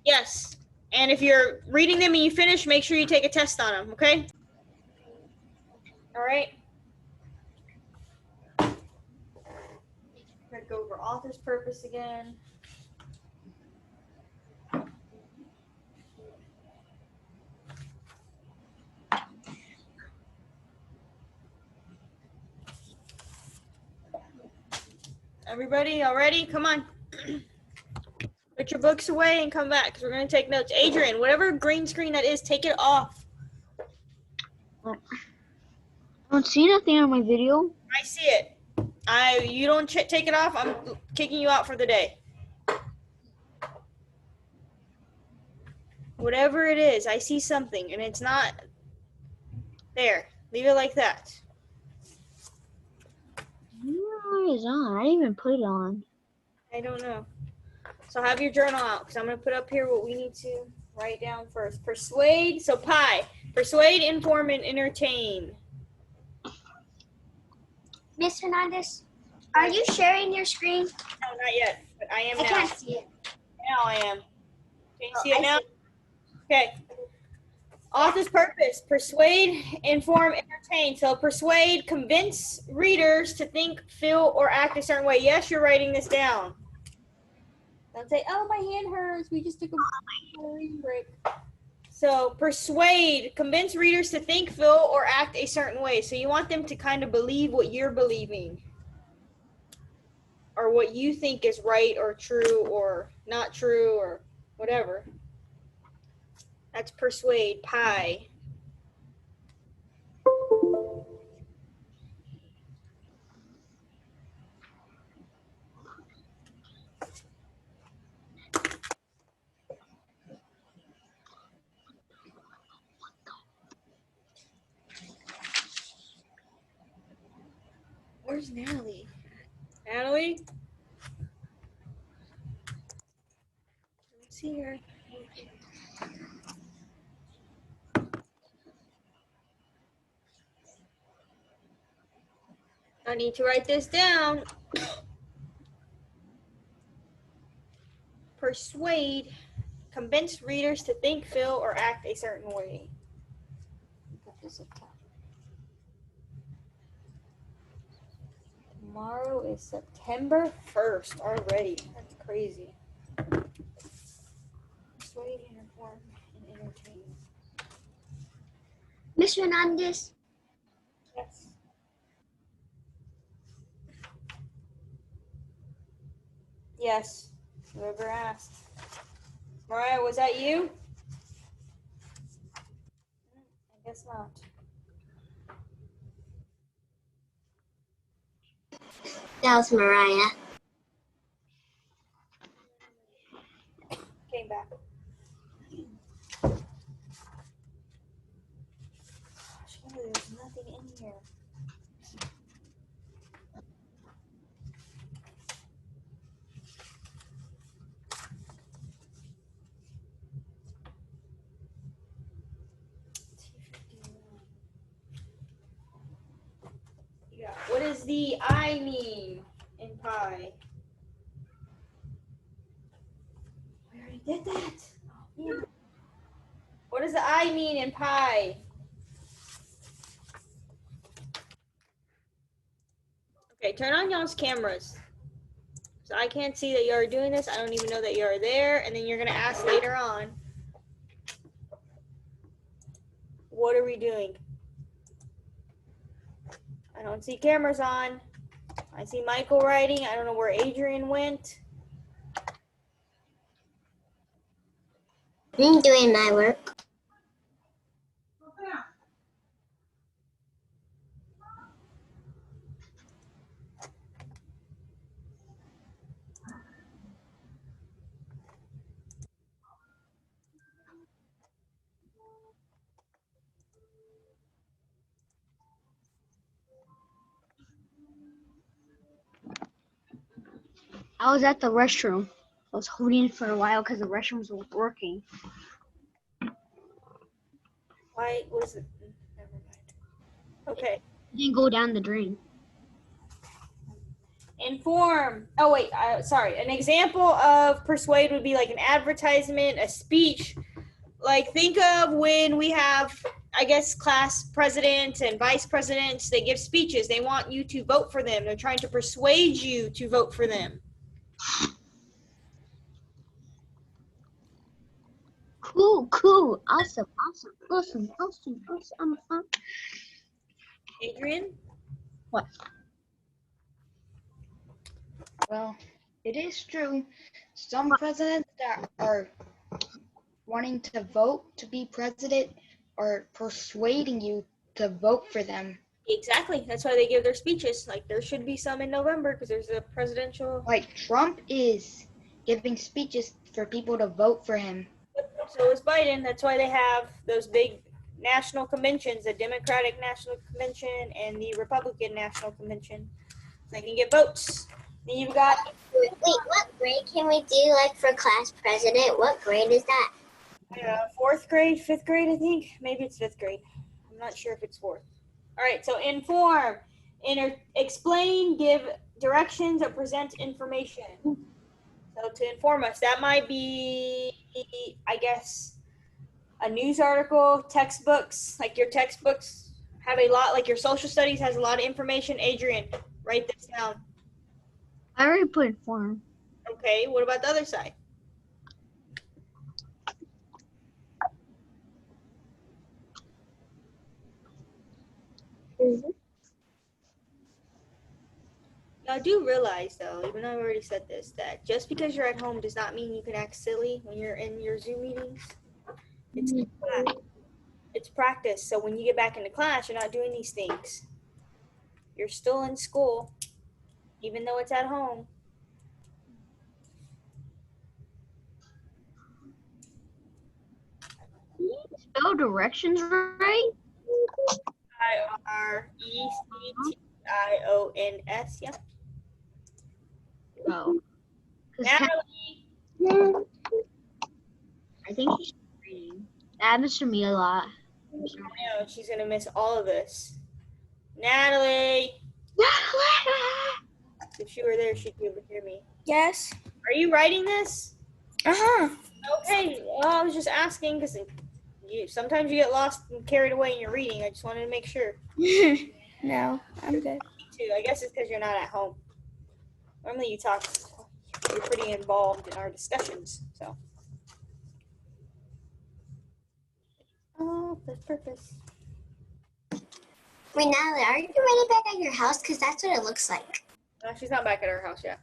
Yes. And if you're reading them and you finish, make sure you take a test on them, okay? All right. I'm going to go over author's purpose again. Everybody, all ready? Come on. Put your books away and come back because we're going to take notes. Adrian, whatever green screen that is, take it off. I don't see nothing on my video. I see it. You don't take it off, I'm kicking you out for the day. Whatever it is, I see something and it's not there. Leave it like that. It's on. I didn't even put it on. I don't know. So have your journal out because I'm going to put up here what we need to write down first. Persuade, so PI. Persuade, inform, and entertain. Miss Hernandez, are you sharing your screen? No, not yet, but I am now. I can't see it. Now I am. Can you see it now? Okay. Author's purpose, persuade, inform, entertain. So persuade, convince readers to think, feel, or act a certain way. Yes, you're writing this down. Don't say, oh, my hand hurts. We just took a reading break. So persuade, convince readers to think, feel, or act a certain way. So you want them to kind of believe what you're believing or what you think is right or true or not true or whatever. That's persuade, PI. Where's Natalie? Natalie? I don't see her. I need to write this down. Persuade, convince readers to think, feel, or act a certain way. Put this up top. Tomorrow is September 1st already. That's crazy. Persuade, inform, and entertain. Miss Hernandez, Yes. Yes. Whoever asked. Mariah, was that you? I guess not. that was Mariah. Came back. Gosh, there's nothing in here. Yeah. What does the I mean in PI? We already did that. Oh, man. What does the I mean in PI? Okay, turn on y'all's cameras. So I can't see that you are doing this. I don't even know that you are there. And then you're going to ask later on, what are we doing? I don't see cameras on. I see Michael writing. I don't know where Adrian went. I'm doing my work. I was at the restroom. I was holding it for a while because the restroom was working. Why was it? Never mind. Okay. It didn't go down the drain. Inform. Oh wait, sorry. An example of persuade would be like an advertisement, a speech. Like think of when we have, I guess, class presidents and vice presidents. They give speeches. They want you to vote for them. They're trying to persuade you to vote for them. Cool. Awesome. Adrian? What? Well, it is true. Some presidents that are wanting to vote to be president are persuading you to vote for them. Exactly. That's why they give their speeches. Like there should be some in November because there's a presidential. Like Trump is giving speeches for people to vote for him. So is Biden. That's why they have those big national conventions, the Democratic National Convention and the Republican National Convention. They can get votes. Then you've got. Wait, what grade can we do, like, for class president? What grade is that? Fourth grade, fifth grade, I think. Maybe it's fifth grade. I'm not sure if it's fourth. All right, so inform, explain, give directions, or present information. So to inform us, that might be, I guess, a news article, textbooks. Like your textbooks have a lot, like your social studies has a lot of information. Adrian, write this down. I already put inform. Okay, what about the other side? Now, I do realize, though, even though I've already said this, that just because you're at home does not mean you can act silly when you're in your Zoom meetings. It's class. It's practice. So when you get back into class, you're not doing these things. You're still in school, even though it's at home. Spell directions right? Iretions. Yeah. Oh. Natalie. I think she's reading. That happens to me a lot. I know, she's going to miss all of this. Natalie. If she were there, she'd be able to hear me. Yes. Are you writing this? Uh-huh. Okay. Well, I was just asking because sometimes you get lost and carried away in your reading. I just wanted to make sure. No, I'm good. Me too. I guess it's because you're not at home. Normally you talk, you're pretty involved in our discussions, so. Oh, that's purpose. Wait, Natalie, are you ready back at your house? Because that's what it looks like. No, she's not back at her house yet.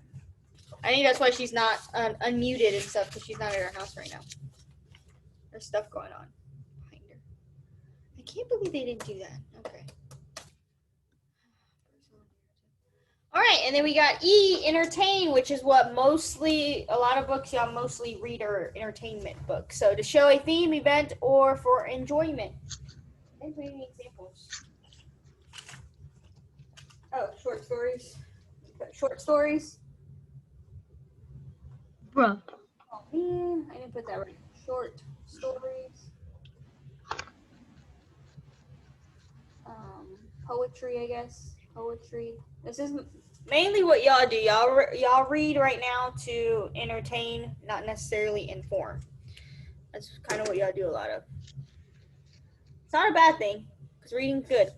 I think that's why she's not unmuted and stuff, because she's not at her house right now. There's stuff going on behind her. I can't believe they didn't do that. Okay. All right, and then we got E, entertain, which is what a lot of books y'all mostly read are entertainment books. So to show a theme, event, or for enjoyment. Any examples? Oh, short stories. Short stories. Bruh. Oh man, I didn't put that right. Short stories. Poetry, I guess. Poetry. This is mainly what y'all do. Y'all read right now to entertain, not necessarily inform. That's kind of what y'all do a lot of. It's not a bad thing, because reading's good.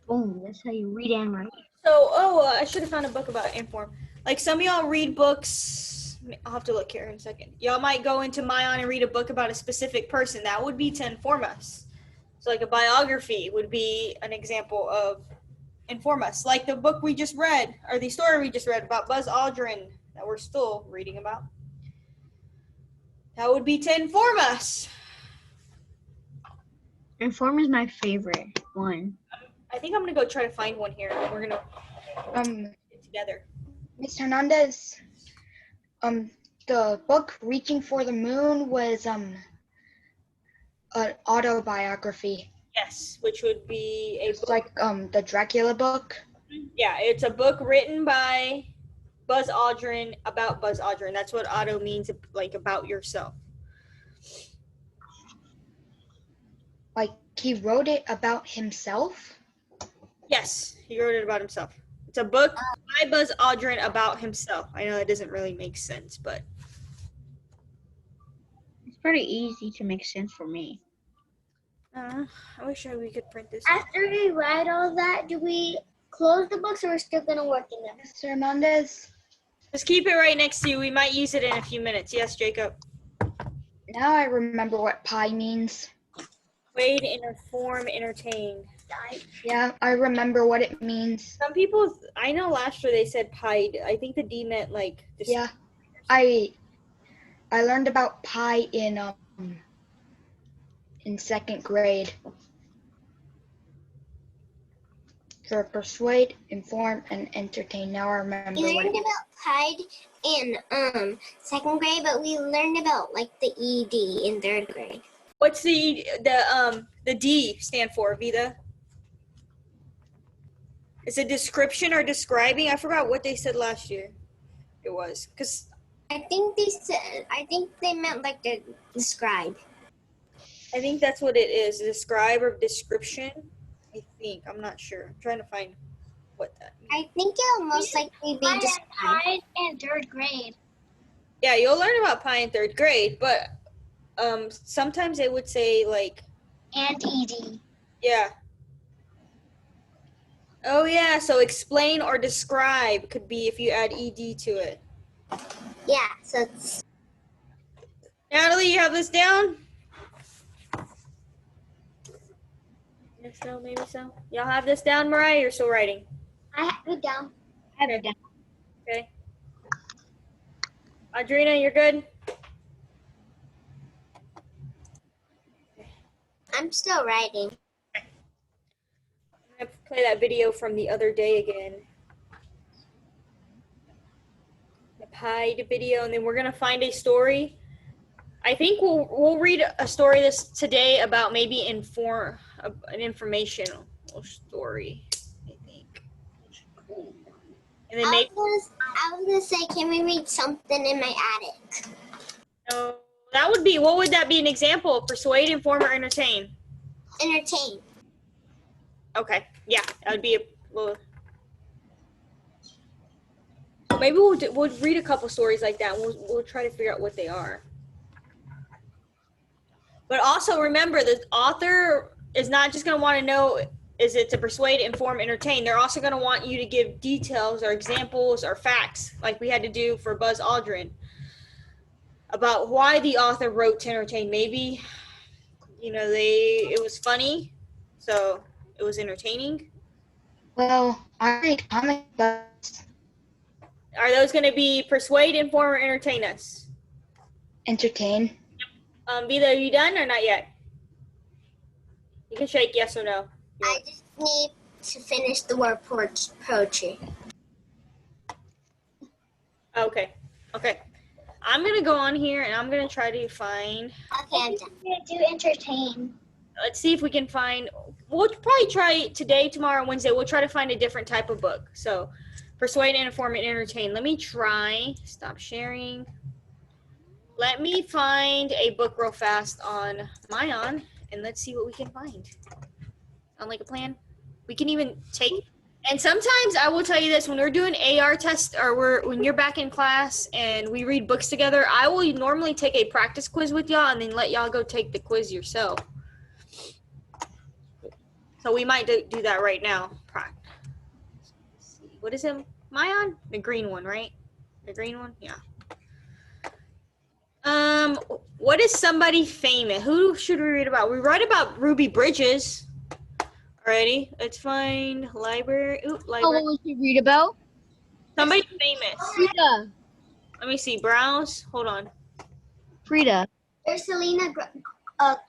Boom. That's how you read and write. So, I should have found a book about inform. Like some of y'all read books. I'll have to look here in a second. Y'all might go into Mayan and read a book about a specific person. That would be to inform us. So like a biography would be an example of inform us. Like the book we just read, or the story we just read about Buzz Aldrin that we're still reading about. That would be to inform us. Inform is my favorite one. I think I'm going to go try to find one here. And we're going to get together. Ms. Hernandez, the book Reaching for the Moon was an autobiography. Yes, which would be a It's book. like the Dracula book. Yeah, it's a book written by Buzz Aldrin about Buzz Aldrin. That's what auto means, like about yourself. Like he wrote it about himself. Yes, he wrote it about himself. It's a book by Buzz Aldrin about himself. I know that doesn't really make sense, but It's pretty easy to make sense for me. I wish we could print this. After we write all that, do we close the books or we're still gonna work in them? Mr. Hernandez, Just keep it right next to you. We might use it in a few minutes. Yes, Jacob. now I remember what pi means. Persuade, inform, entertain. Yeah, I remember what it means. Some people, I know last year they said pied. I think the D meant like. Yeah, I learned about pi in second grade. For persuade, inform, and entertain. Now I remember We what it learned means. about pride in second grade, but we learned about like the ED in third grade. What's the D stand for, Vida? Is it description or describing? I forgot what they said last year. It was because I think they meant like to describe. I think that's what it is. Describe or description. I think. I'm not sure. I'm trying to find what that means. I think it'll most likely be describe. in third grade. Yeah, you'll learn about pi in third grade, but sometimes they would say like, And ED. yeah. Oh yeah, so explain or describe could be if you add ed to it. Yeah, so it's, Natalie, you have this down? Yes, no, maybe so. Y'all have this down, Mariah? You're still writing. I have it down. I have it down. Okay. Audrina, you're good? I'm still writing. I'm gonna play that video from the other day again. The pied video, and then we're gonna find a story. I think we'll read a story today about maybe an informational story. I think. And then maybe I was gonna say, can we read something in my attic? no, that would be, what would that be an example of? Persuade, inform, or entertain? Entertain. Okay, yeah, that would be a little. Maybe we'll read a couple stories like that. And we'll try to figure out what they are. But also remember, the author is not just going to want to know, is it to persuade, inform, entertain? They're also going to want you to give details or examples or facts, like we had to do for Buzz Aldrin, about why the author wrote to entertain. Maybe, it was funny, so it was entertaining. Well, I read comic books. Are those going to be persuade, inform, or entertain us? Entertain. Vida, are you done or not yet? You can shake yes or no. I just need to finish the word poetry. Okay. I'm going to go on here and I'm going to try to find, Okay, I'm done. Do entertain. let's see if we can find, we'll probably try today, tomorrow, Wednesday, we'll try to find a different type of book. So persuade, inform, and entertain. Let me try, stop sharing. Let me find a book real fast on Mayan and let's see what we can find. Sound like a plan? We can even take, and sometimes I will tell you this, when we're doing AR tests or when you're back in class and we read books together, I will normally take a practice quiz with y'all and then let y'all go take the quiz yourself. So we might do that right now. What is it, Mayan? The green one, right? The green one? Yeah. What is somebody famous? Who should we read about? We write about Ruby Bridges. Alrighty, let's find library. Oh, Library. what we should read about? Somebody famous. Frida. Let me see. Browse. Hold on. Frida. There's Selena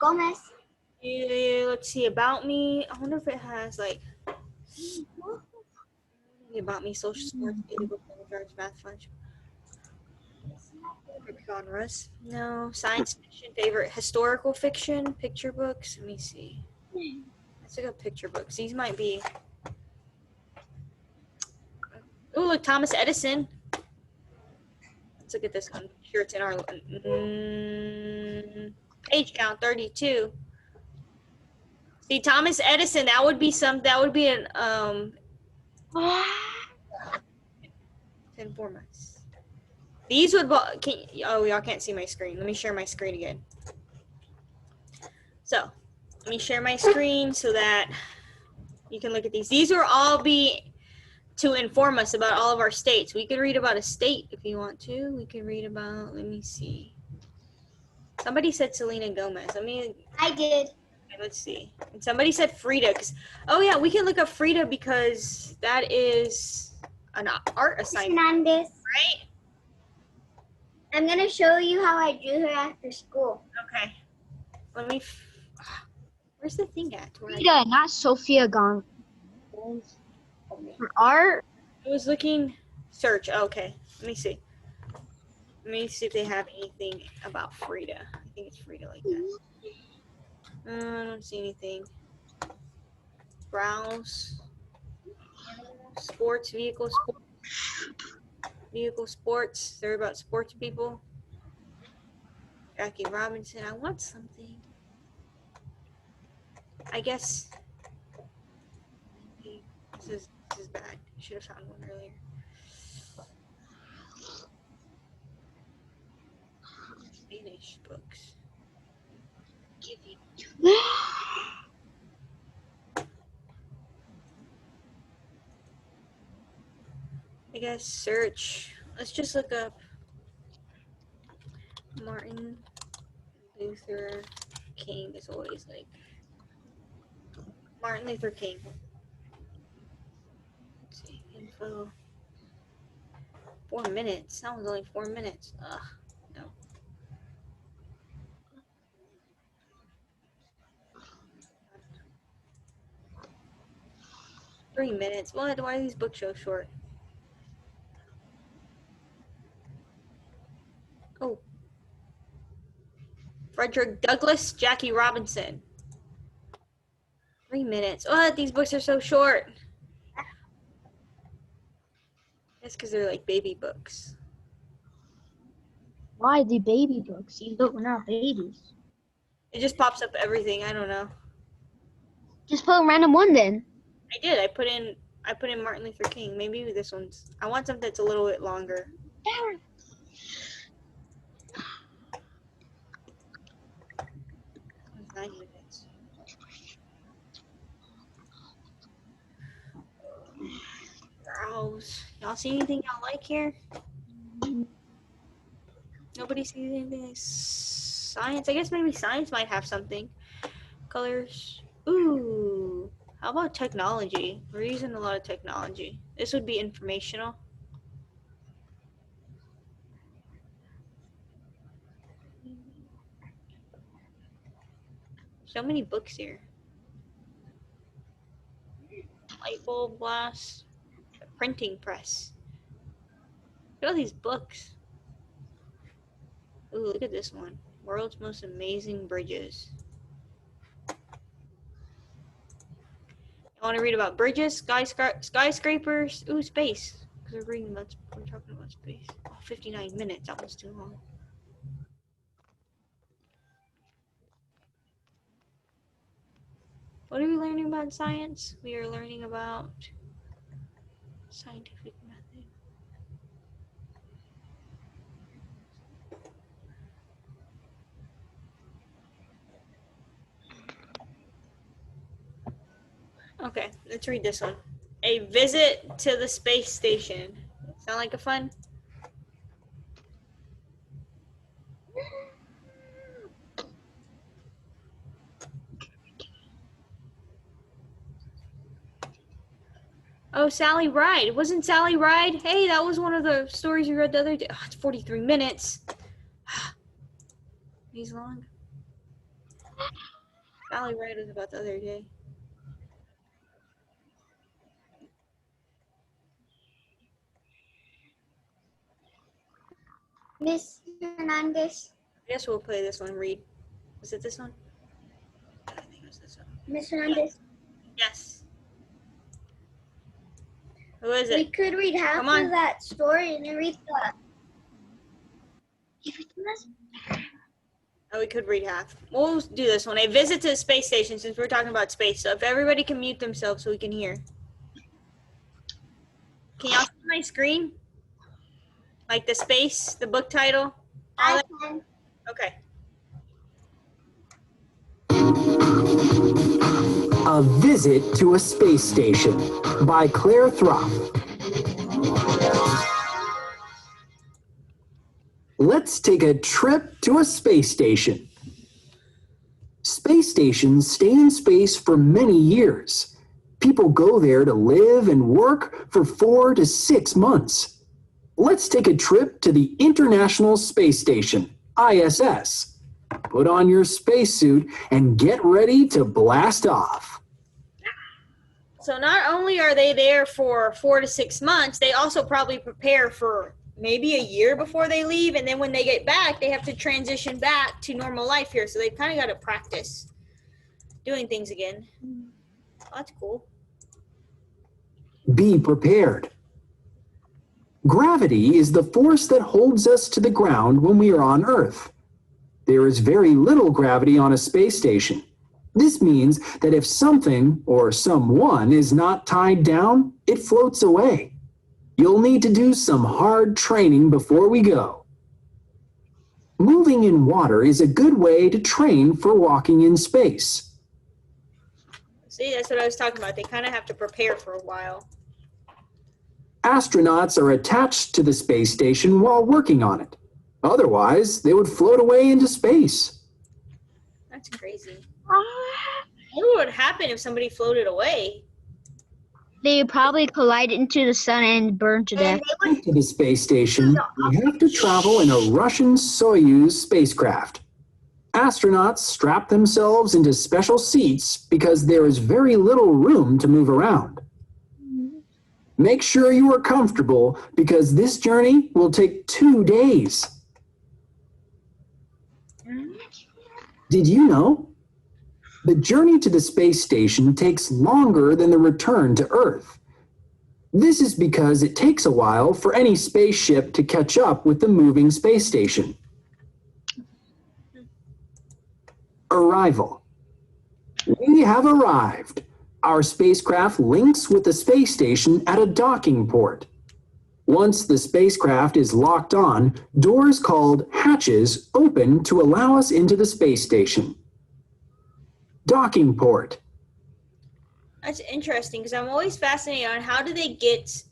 Gomez. Yeah, let's see. About me. I wonder if it has like about me. Social sports. Math fudge. Genres. No. Science fiction. Favorite historical fiction. Picture books. Let me see. Let's look at picture books. These might be. Oh, look, Thomas Edison. Let's look at this one. Sure, it's in our page count 32. See, Thomas Edison, that would be an to inform us. These would, oh, y'all can't see my screen. Let me share my screen again. So, let me share my screen so that you can look at these. These will all be to inform us about all of our states. We could read about a state if you want to. We can read about, let me see. Somebody said Selena Gomez. I did. Okay, let's see. And somebody said Frida. Oh yeah, we can look up Frida because that is an art assignment, Hernandez. right? I'm gonna show you how I drew her after school. Okay. Let me. Where's the thing at? Frida, not Sophia Gong. For art, I was looking. Search. Oh, okay. Let me see. Let me see if they have anything about Frida. I think it's Frida like that. I don't see anything. Browse. Sports, vehicle sports. They're about sports people. Jackie Robinson. I want something. I guess. This is bad. Should have found one earlier. Spanish books. I guess search. Let's just look up Martin Luther King is always like Martin Luther King. Let's see, info. 4 minutes. That was only 4 minutes. Ugh, no. Three minutes. What? Why are these books so short? Oh. Frederick Douglass, Jackie Robinson. 3 minutes. What? These books are so short. That's because they're like baby books. why the baby books? These books were not babies. It just pops up everything. I don't know. Just put a random one then. I did. I put in Martin Luther King. Maybe this one's. I want something that's a little bit longer. 9 minutes. Browse. Y'all see anything y'all like here? Nobody sees anything like science. I guess maybe science might have something. Colors. Ooh. How about technology? We're using a lot of technology. This would be informational. So many books here. Light bulb glass. A printing press. Look at all these books. Ooh, look at this one. World's most amazing bridges. I want to read about bridges, skyscrapers. Ooh, space. Because we're talking about space. Oh, 59 minutes. That was too long. What are we learning about in science? We are learning about scientific method. Okay, let's read this one. A visit to the space station. Sound like a fun? Oh, Sally Ride. Wasn't Sally Ride? Hey, that was one of the stories you read the other day. Oh, it's 43 minutes. He's long. Sally Ride was about the other day. Miss Hernandez. I guess we'll play this one. Read. Was it this one? I think it was this one. Miss Hernandez. Yes. Who is We it? could read half Come on. of that story and then read the. Oh, we could read half. We'll do this one. A visit to the space station, since we're talking about space. So if everybody can mute themselves so we can hear. Can y'all see my screen? Like the space, the book title? All I that? can. Okay. A Visit to a Space Station by Claire Thropp. Let's take a trip to a space station. Space stations stay in space for many years. People go there to live and work for 4 to 6 months. Let's take a trip to the International Space Station, ISS. Put on your spacesuit and get ready to blast off. So not only are they there for 4 to 6 months, they also probably prepare for maybe a year before they leave. And then when they get back, they have to transition back to normal life here. So they've kind of got to practice doing things again. Oh, that's cool. Be prepared. Gravity is the force that holds us to the ground when we are on Earth. There is very little gravity on a space station. This means that if something or someone is not tied down, it floats away. You'll need to do some hard training before we go. Moving in water is a good way to train for walking in space. See, that's what I was talking about. They kind of have to prepare for a while. Astronauts are attached to the space station while working on it. Otherwise, they would float away into space. That's crazy. What would happen if somebody floated away? They would probably collide into the sun and burn to death. To the space station, you have to travel in a Russian Soyuz spacecraft. Astronauts strap themselves into special seats because there is very little room to move around. Make sure you are comfortable because this journey will take 2 days. Did you know? The journey to the space station takes longer than the return to Earth. This is because it takes a while for any spaceship to catch up with the moving space station. Arrival. We have arrived. Our spacecraft links with the space station at a docking port. Once the spacecraft is locked on, doors called hatches open to allow us into the space station. Docking port. That's interesting because I'm always fascinated on how do they get.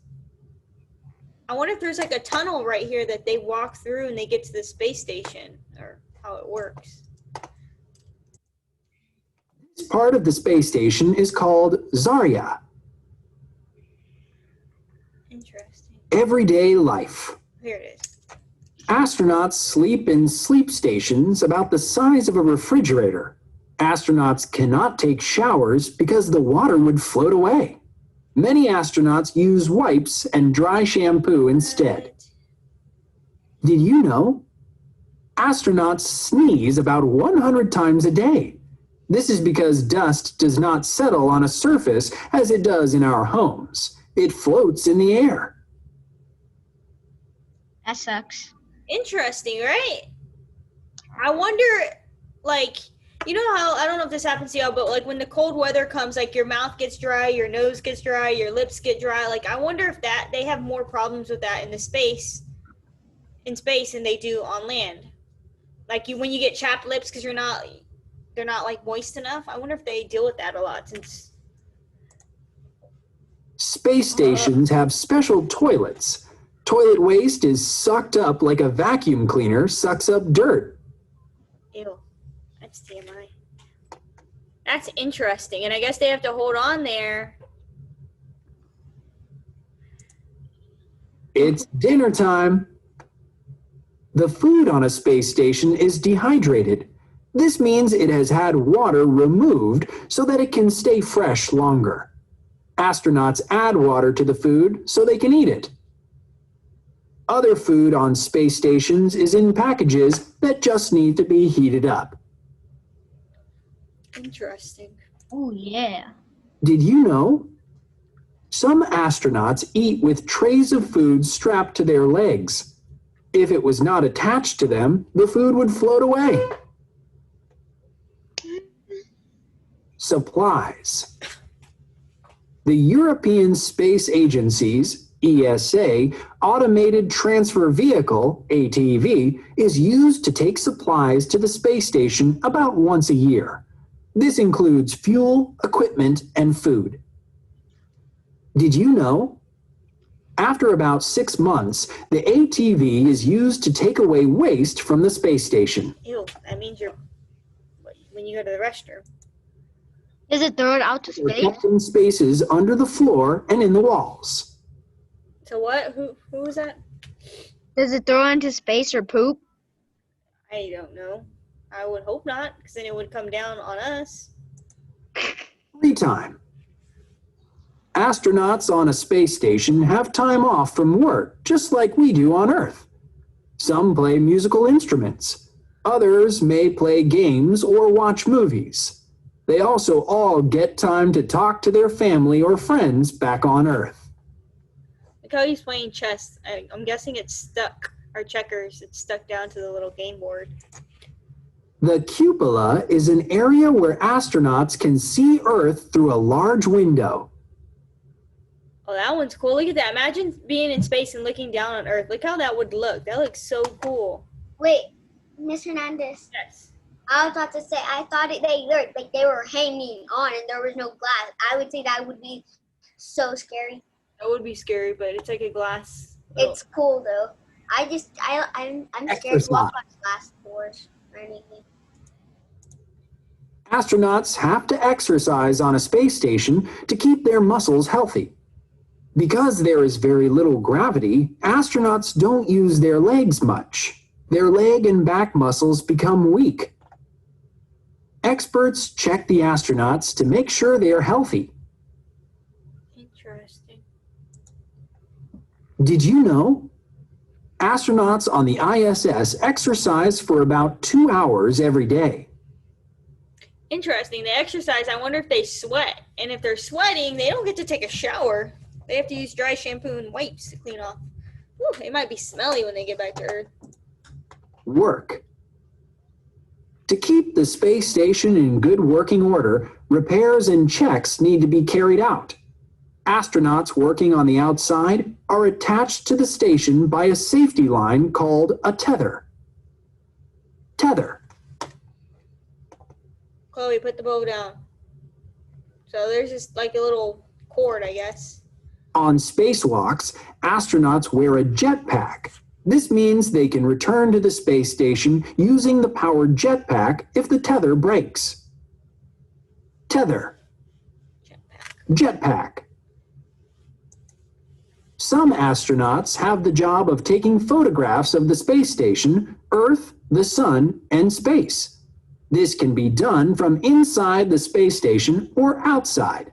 I wonder if there's like a tunnel right here that they walk through and they get to the space station, or how it works. This part of the space station is called Zarya. Interesting. Everyday life. Here it is. Astronauts sleep in sleep stations about the size of a refrigerator. Astronauts cannot take showers because the water would float away. Many astronauts use wipes and dry shampoo instead. Did you know? Astronauts sneeze about 100 times a day. This is because dust does not settle on a surface as it does in our homes. It floats in the air. That sucks. Interesting, right? I wonder, like, you know how, I don't know if this happens to y'all, but like when the cold weather comes, like your mouth gets dry, your nose gets dry, your lips get dry. Like I wonder if that they have more problems with that in space than they do on land. Like when you get chapped lips because they're not like moist enough. I wonder if they deal with that a lot since. Space stations have special toilets. Toilet waste is sucked up like a vacuum cleaner sucks up dirt. Ew. That's TMI. That's interesting. And I guess they have to hold on there. It's dinner time. The food on a space station is dehydrated. This means it has had water removed so that it can stay fresh longer. Astronauts add water to the food so they can eat it. Other food on space stations is in packages that just need to be heated up. Interesting. Oh, yeah. Did you know? Some astronauts eat with trays of food strapped to their legs. If it was not attached to them, the food would float away. supplies. The European Space Agency's ESA Automated Transfer Vehicle, ATV, is used to take supplies to the space station about once a year. This includes fuel, equipment, and food. Did you know? After about 6 months, the ATV is used to take away waste from the space station. Ew, that means you're when you go to the restroom. Does it throw it out to They're space? kept in spaces under the floor and in the walls. So what? Who was that? Does it throw into space or poop? I don't know. I would hope not, because then it would come down on us. Free time. Astronauts on a space station have time off from work, just like we do on Earth. Some play musical instruments. Others may play games or watch movies. They also all get time to talk to their family or friends back on Earth. Look how he's playing chess. I'm guessing it's stuck, or checkers. It's stuck down to the little game board. The cupola is an area where astronauts can see Earth through a large window. Oh, that one's cool. Look at that. Imagine being in space and looking down on Earth. Look how that would look. That looks so cool. Wait, Miss Hernandez. Yes. I was about to say, I thought they looked like they were hanging on and there was no glass. I would say that would be so scary. That would be scary, but it's like a glass. It's cool though. I'm scared to walk on glass doors or anything. Astronauts have to exercise on a space station to keep their muscles healthy. Because there is very little gravity, astronauts don't use their legs much. Their leg and back muscles become weak. Experts check the astronauts to make sure they are healthy. Interesting. Did you know? Astronauts on the ISS exercise for about 2 hours every day. Interesting. They exercise. I wonder if they sweat. And if they're sweating, they don't get to take a shower. They have to use dry shampoo and wipes to clean off. Whew, it might be smelly when they get back to Earth. Work. To keep the space station in good working order, repairs and checks need to be carried out. Astronauts working on the outside are attached to the station by a safety line called a tether. Tether. Chloe, put the bow down. So there's just like a little cord, I guess. On spacewalks, astronauts wear a jetpack. This means they can return to the space station using the powered jetpack if the tether breaks. Tether. Jetpack. Some astronauts have the job of taking photographs of the space station, Earth, the Sun, and space. This can be done from inside the space station or outside.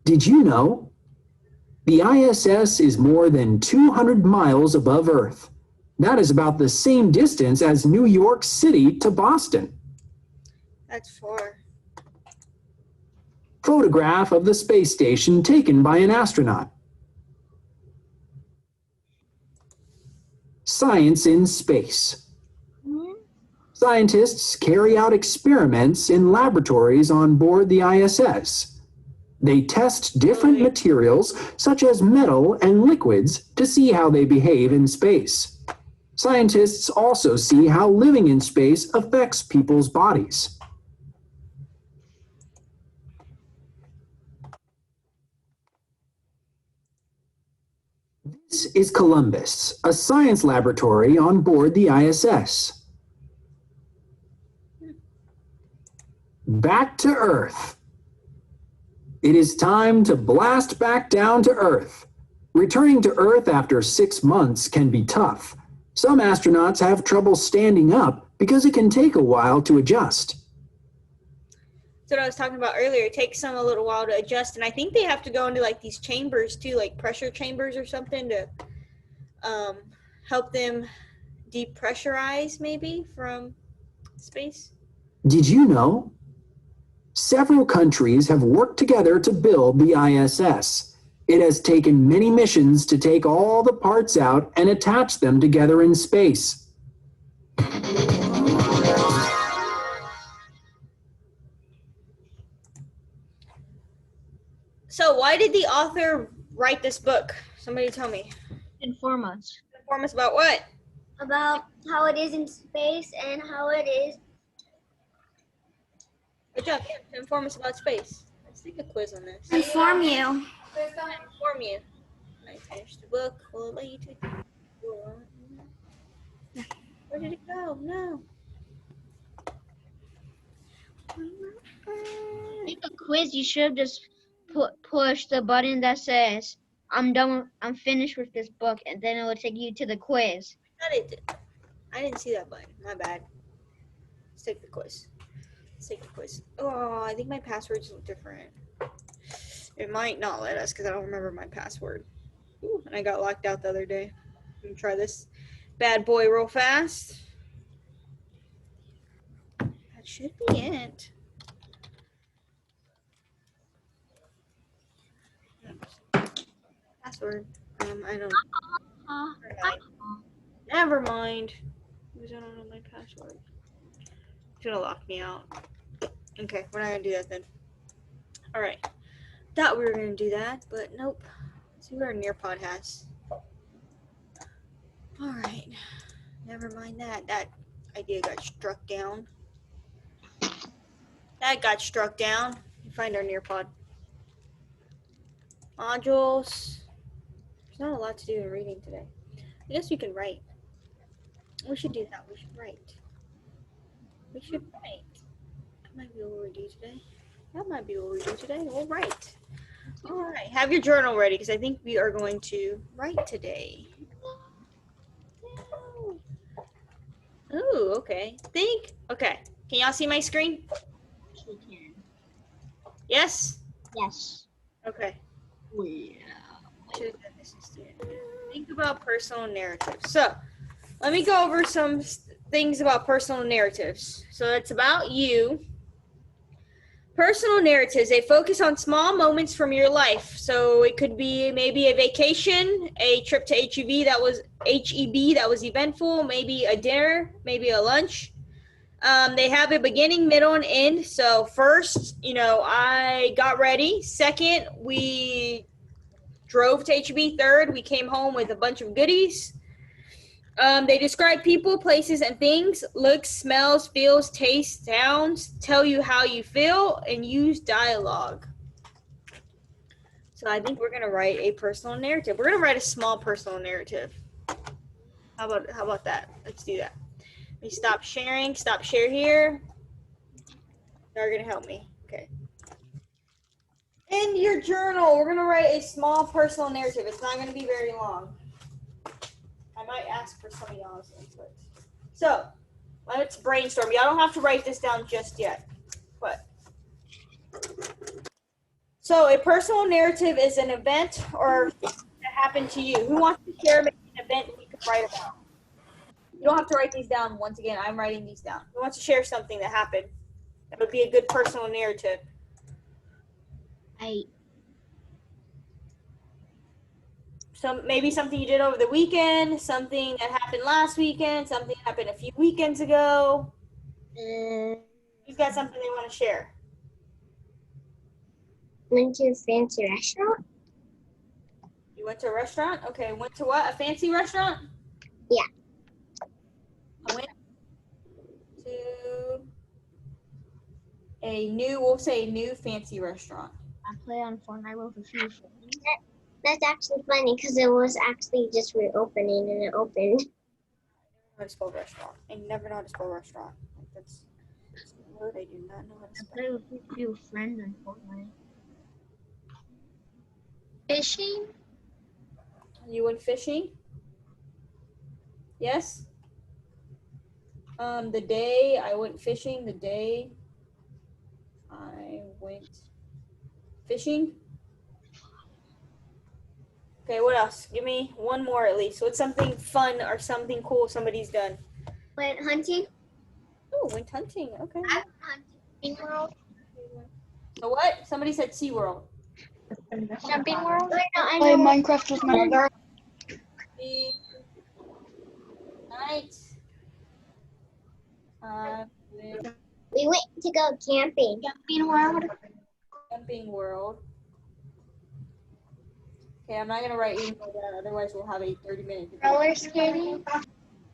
Did you know? The ISS is more than 200 miles above Earth. That is about the same distance as New York City to Boston. That's far. Photograph of the space station taken by an astronaut. Science in space. Scientists carry out experiments in laboratories on board the ISS. They test different materials, such as metal and liquids, to see how they behave in space. Scientists also see how living in space affects people's bodies. This is Columbus, a science laboratory on board the ISS. Back to Earth. It is time to blast back down to Earth. Returning to Earth after 6 months can be tough. Some astronauts have trouble standing up because it can take a while to adjust. That's what I was talking about earlier. It takes them a little while to adjust, and I think they have to go into like these chambers too, like pressure chambers or something to help them depressurize maybe from space. Did you know? Several countries have worked together to build the ISS. It has taken many missions to take all the parts out and attach them together in space. So, why did the author write this book? Somebody tell me. Inform us. Inform us about what? About how it is in space and how it is. Good job. Yeah, inform us about space. Let's take a quiz on this. Inform you. Inform you. When I finish the book, we'll let you take the Where did it go? No. Make a quiz. You should have just push the button that says I'm done. I'm finished with this book, and then it will take you to the quiz. I thought it did. I didn't see that button. My bad. Let's take the quiz. Oh, I think my password's different. It might not let us because I don't remember my password. Ooh, and I got locked out the other day. Let me try this bad boy real fast. That should be it. Password. I don't. Never mind. I don't know my password. It's gonna lock me out. Okay, we're not gonna do that then. All right. Thought we were gonna do that, but nope. Let's see what our Nearpod has. All right. Never mind that. That idea got struck down. Find our Nearpod. Modules. There's not a lot to do in reading today. I guess we can write. We should do that. We should write. That might be what we do today. We'll write. All right. Have your journal ready because I think we are going to write today. Ooh, okay. Okay. Can y'all see my screen? We can. Yes? Yes. Okay. We. Should have done this instead. Think about personal narratives. So, let me go over some things about personal narratives. So, it's about you. Personal narratives, they focus on small moments from your life. So, it could be maybe a vacation, a trip to HEB that was eventful, maybe a dinner, maybe a lunch. They have a beginning, middle, and end. So, first, I got ready. Second, we drove to HEB. Third, we came home with a bunch of goodies. They describe people, places, and things, looks, smells, feels, tastes, sounds, tell you how you feel, and use dialogue. So I think we're going to write a personal narrative. We're going to write a small personal narrative. How about that? Let's do that. Let me stop share here. You're going to help me. Okay. In your journal, we're going to write a small personal narrative. It's not going to be very long. I might ask for some of y'all's input. So, let's brainstorm. Y'all don't have to write this down just yet. So, a personal narrative is an event or that happened to you. Who wants to share maybe an event we could write about? You don't have to write these down. Once again, I'm writing these down. Who wants to share something that happened? That would be a good personal narrative. So maybe something you did over the weekend, something that happened last weekend, something that happened a few weekends ago. You've got something they want to share. Went to a fancy restaurant? You went to a restaurant? Okay, went to what? A fancy restaurant? Yeah. I went to we'll say a new fancy restaurant. I play on Fortnite with a few friends. That's actually funny because it was actually just reopening and it opened. I never know how to spell restaurant. I never know how to spell restaurant. That's a word I do not know how to I spell. play with a few friends on Fortnite. Fishing? You went fishing? Yes? The day I went fishing, Okay, what else? Give me one more at least. What's something fun or something cool somebody's done? Went hunting? Oh, went hunting. Okay. I went hunting. World. So what? Somebody said SeaWorld. Jumping World? Wait, no, I Play know. Minecraft with my brother. Night. We went to go camping. Jumping World. Camping World. Okay, I'm not going to write even more down, otherwise we'll have a 30-minute debate. Roller skating.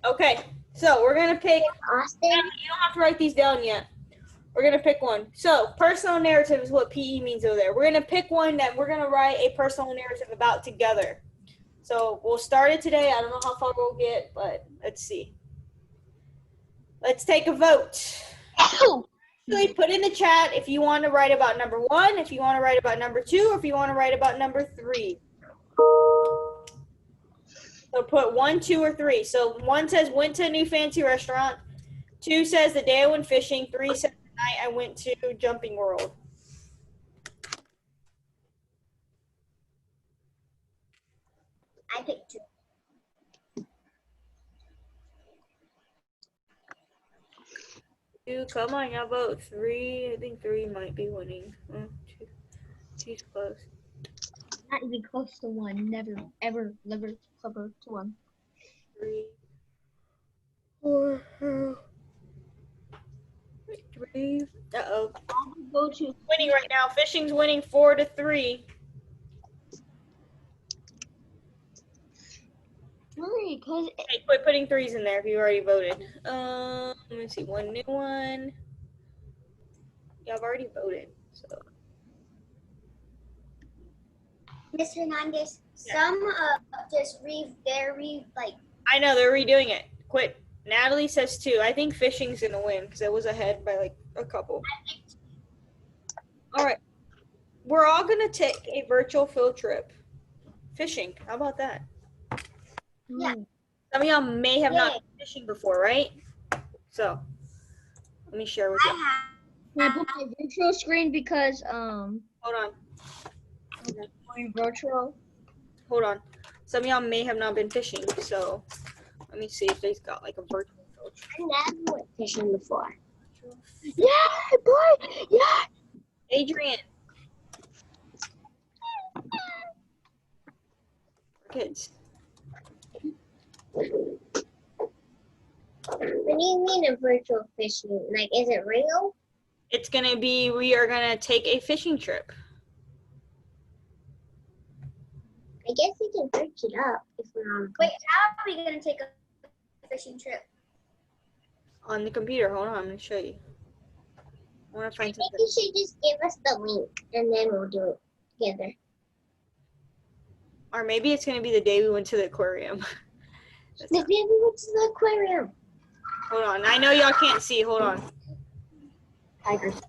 Okay, so we're going to pick, Austin. you don't have to write these down yet. We're going to pick one. So personal narrative is what PE means over there. We're going to pick one that we're going to write a personal narrative about together. So we'll start it today. I don't know how far we'll get, but let's see. Let's take a vote. Actually, put in the chat if you want to write about number 1, if you want to write about number 2, or if you want to write about number 3. So put 1, 2, or 3. So 1 says went to a new fancy restaurant. 2 says the day I went fishing. 3 says the night I went to Jumping World. I picked 2. Come on, y'all vote. 3. I think 3 might be winning. 2. 2's close. Not even close to 1. Never, ever, never closer to 1. 3, 4, 3. Uh-oh. Go to Winning right now. Fishing's winning 4-3. 3, because Hey, quit putting 3s in there if you already voted. Let me see. 1 new one. Yeah, I've already voted. So Ms. Hernandez, some just like I know they're redoing it. Quit. Natalie says 2. I think fishing's gonna win because it was ahead by like a couple. All right, we're all gonna take a virtual field trip fishing. How about that? Yeah. Some of y'all may have not Yay. been fishing before, right? So let me share with you. Can I put my virtual screen because Hold on. my virtual. Hold on. Some of y'all may have not been fishing, so let me see if they've got like a virtual field trip. I never went fishing before. Yeah, boy. Yeah. Adrian. Kids. What do you mean a virtual fishing? Like, is it real? It's gonna be, we are gonna take a fishing trip. I guess we can search it up if we're on. Wait, how are we gonna take a fishing trip? On the computer. Hold on, I'm gonna show you. I wanna I find think something. you should just give us the link and then we'll do it together. Or maybe it's gonna be the day we went to the aquarium. That's not- Maybe we went to the aquarium. Hold on. I know y'all can't see. Hold on. Tigers.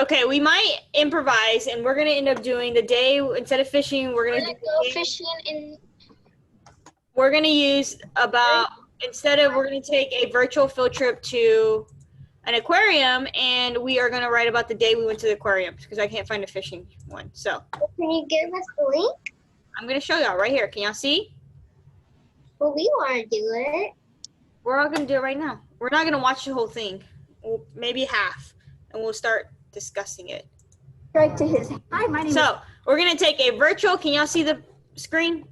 Okay, we might improvise, and we're gonna end up doing the day instead of fishing. We're gonna do fishing in. we're gonna use about we're gonna take a virtual field trip to an aquarium, and we are gonna write about the day we went to the aquarium because I can't find a fishing one. So Can you give us the link? I'm gonna show y'all right here. Can y'all see? Well, we want to do it. We're all gonna do it right now. We're not gonna watch the whole thing. Well, maybe half, and we'll start discussing it. Right to his. Hi, my name So we're gonna take a virtual. Can y'all see the screen?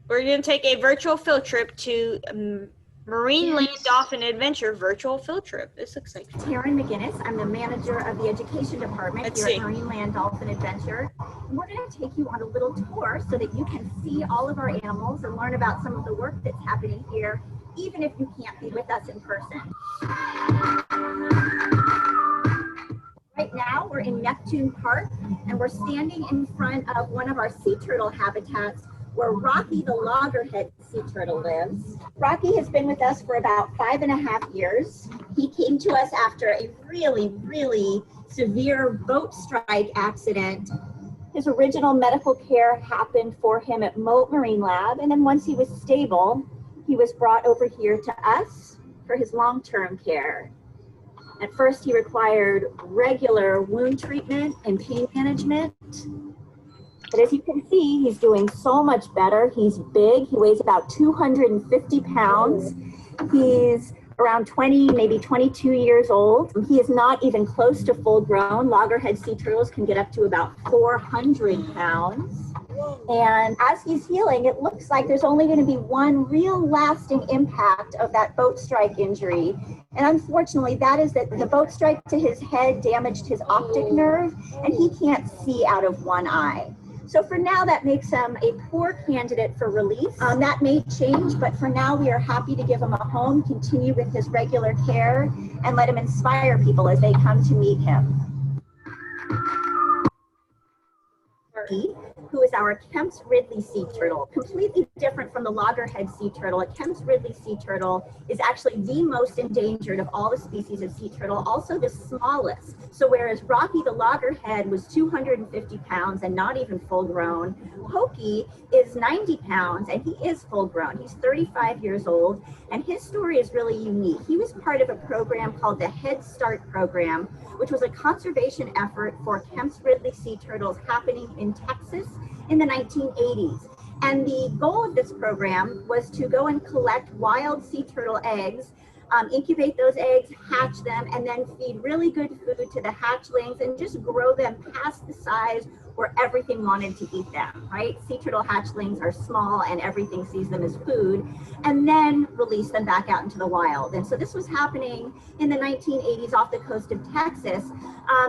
We're gonna take a virtual field trip to Marine Land Dolphin Adventure virtual field trip. This looks like is Taryn McGinnis. I'm the manager of the education department Let's here see. at Marine Land Dolphin Adventure. And we're going to take you on a little tour so that you can see all of our animals and learn about some of the work that's happening here, even if you can't be with us in person. Right now, we're in Neptune Park, and we're standing in front of one of our sea turtle habitats where Rocky the loggerhead sea turtle lives. Rocky has been with us for about 5.5 years. He came to us after a really, really severe boat strike accident. His original medical care happened for him at Moat Marine Lab, and then once he was stable, he was brought over here to us for his long-term care. At first, he required regular wound treatment and pain management. But as you can see, he's doing so much better. He's big. He weighs about 250 pounds. He's around 20, maybe 22 years old. He is not even close to full grown. Loggerhead sea turtles can get up to about 400 pounds. And as he's healing, it looks like there's only going to be one real lasting impact of that boat strike injury. And unfortunately, that is that the boat strike to his head damaged his optic nerve, and he can't see out of one eye. So for now, that makes him a poor candidate for release. That may change, but for now, we are happy to give him a home, continue with his regular care, and let him inspire people as they come to meet him. Who is our Kemp's Ridley sea turtle. Completely different from the loggerhead sea turtle. A Kemp's Ridley sea turtle is actually the most endangered of all the species of sea turtle, also the smallest. So whereas Rocky the loggerhead was 250 pounds and not even full grown, Pokey is 90 pounds and he is full grown. He's 35 years old, and his story is really unique. He was part of a program called the Head Start program, which was a conservation effort for Kemp's Ridley sea turtles happening in Texas in the 1980s. And the goal of this program was to go and collect wild sea turtle eggs, incubate those eggs, hatch them, and then feed really good food to the hatchlings and just grow them past the size where everything wanted to eat them, right? Sea turtle hatchlings are small and everything sees them as food, and then release them back out into the wild. And so this was happening in the 1980s off the coast of Texas.